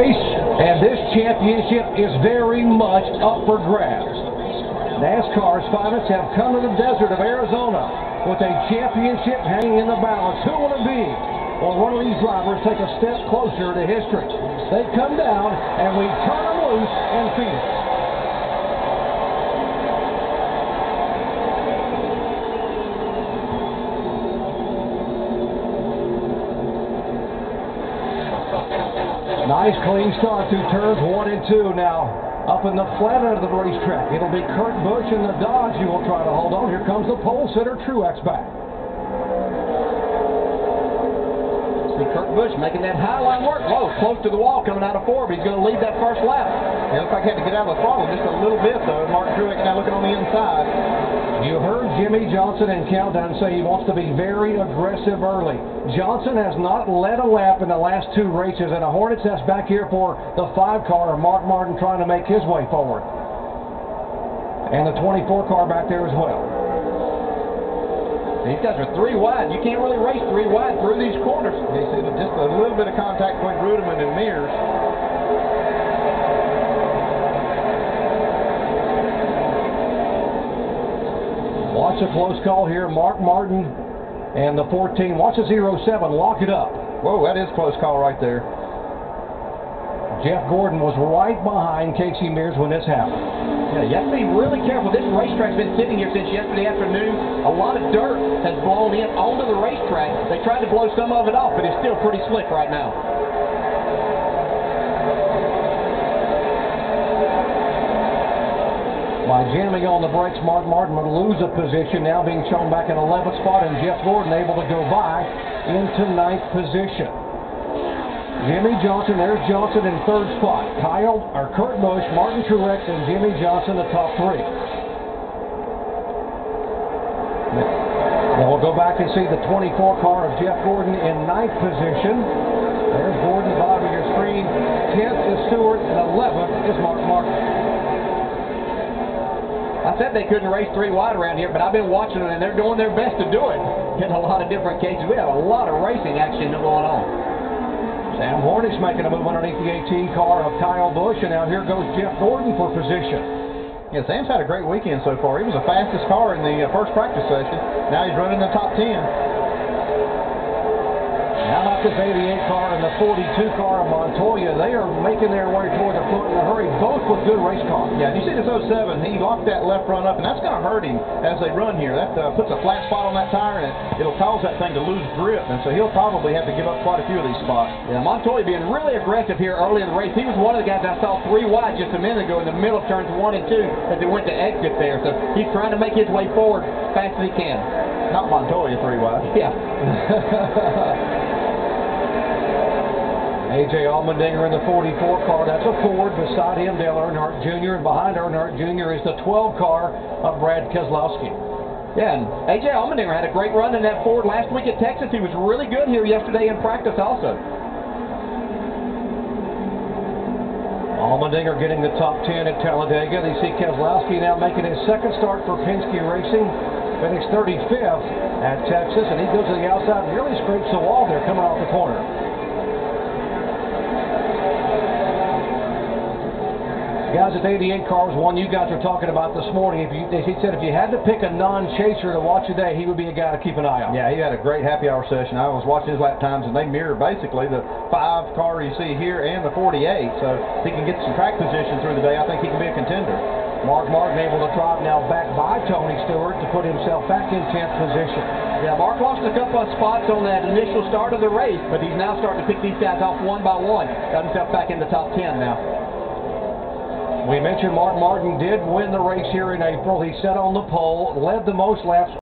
And this championship is very much up for grabs. NASCAR's finest have come to the desert of Arizona with a championship hanging in the balance. Who will it be? Well, one of these drivers take a step closer to history. They come down and we turn them loose in Phoenix. Nice clean start through turns 1 and 2. Now up in the flat end of the racetrack, it'll be Kurt Busch and the Dodge who will try to hold on. Here comes the pole sitter Truex back. See Kurt Busch making that high line work. Whoa, close to the wall coming out of 4, but he's going to lead that first lap. It looks like he had to get out of the throttle just a little bit though. Martin Truex now looking on the inside. You heard Jimmie Johnson in Countdown say he wants to be very aggressive early. Johnson has not led a lap in the last 2 races, and a Hornets nest back here for the 5 car, Mark Martin trying to make his way forward. And the 24 car back there as well. These guys are 3 wide. You can't really race 3 wide through these corners. You see just a little bit of contact between Rudeman and Mears. Watch a close call here. Mark Martin and the 14. Watch the 07. Lock it up. Whoa, that is a close call right there. Jeff Gordon was right behind Casey Mears when this happened. Yeah, you have to be really careful. This racetrack's been sitting here since yesterday afternoon. A lot of dirt has blown in onto the racetrack. They tried to blow some of it off, but it's still pretty slick right now. By jamming on the brakes, Mark Martin would lose a position, now being shown back in 11th spot, and Jeff Gordon able to go by into 9th position. Jimmie Johnson, there's Johnson in 3rd spot. Kurt Busch, Martin Truex, and Jimmie Johnson, the top 3. Then we'll go back and see the 24 car of Jeff Gordon in 9th position. There's Gordon, bottom of your screen. 10th is Stewart, and 11th is Mark Martin. I said they couldn't race 3 wide around here, but I've been watching them, and they're doing their best to do it. In a lot of different cases. We have a lot of racing action going on. Sam Hornick's making a move underneath the 18 car of Kyle Busch, and now here goes Jeff Gordon for position. Yeah, Sam's had a great weekend so far. He was the fastest car in the first practice session. Now he's running the top 10. How about this 88 car and the 42 car of Montoya? They are making their way toward the front in a hurry, both with good race cars. Yeah, you see this 07, he locked that left front up, and that's going to hurt him as they run here. That puts a flat spot on that tire, and it'll cause that thing to lose grip, and so he'll probably have to give up quite a few of these spots. Yeah, Montoya being really aggressive here early in the race. He was one of the guys I saw 3 wide just a minute ago in the middle of turns 1 and 2 as they went to exit there. So he's trying to make his way forward as fast as he can. Not Montoya 3 wide. Yeah. A.J. Allmendinger in the 44 car. That's a Ford. Beside him, Dale Earnhardt Jr. And behind Earnhardt Jr. is the 12 car of Brad Keselowski. Yeah, and A.J. Allmendinger had a great run in that Ford last week at Texas. He was really good here yesterday in practice also. Allmendinger getting the top 10 at Talladega. They see Keselowski now making his 2nd start for Penske Racing. Finished 35th at Texas, and he goes to the outside and really scrapes the wall there coming off the corner. Guys, at 88 car was one you guys were talking about this morning. He said if you had to pick a non-chaser to watch today, he would be a guy to keep an eye on. Yeah, he had a great happy hour session. I was watching his lap times, and they mirror basically the 5 car you see here and the 48. So if he can get some track position through the day, I think he can be a contender. Mark Martin able to drive now back by Tony Stewart to put himself back in 10th position. Yeah, Mark lost a couple of spots on that initial start of the race, but he's now starting to pick these guys off one by one. Got himself back in the top 10 now. We mentioned Mark Martin did win the race here in April. He sat on the pole, led the most laps.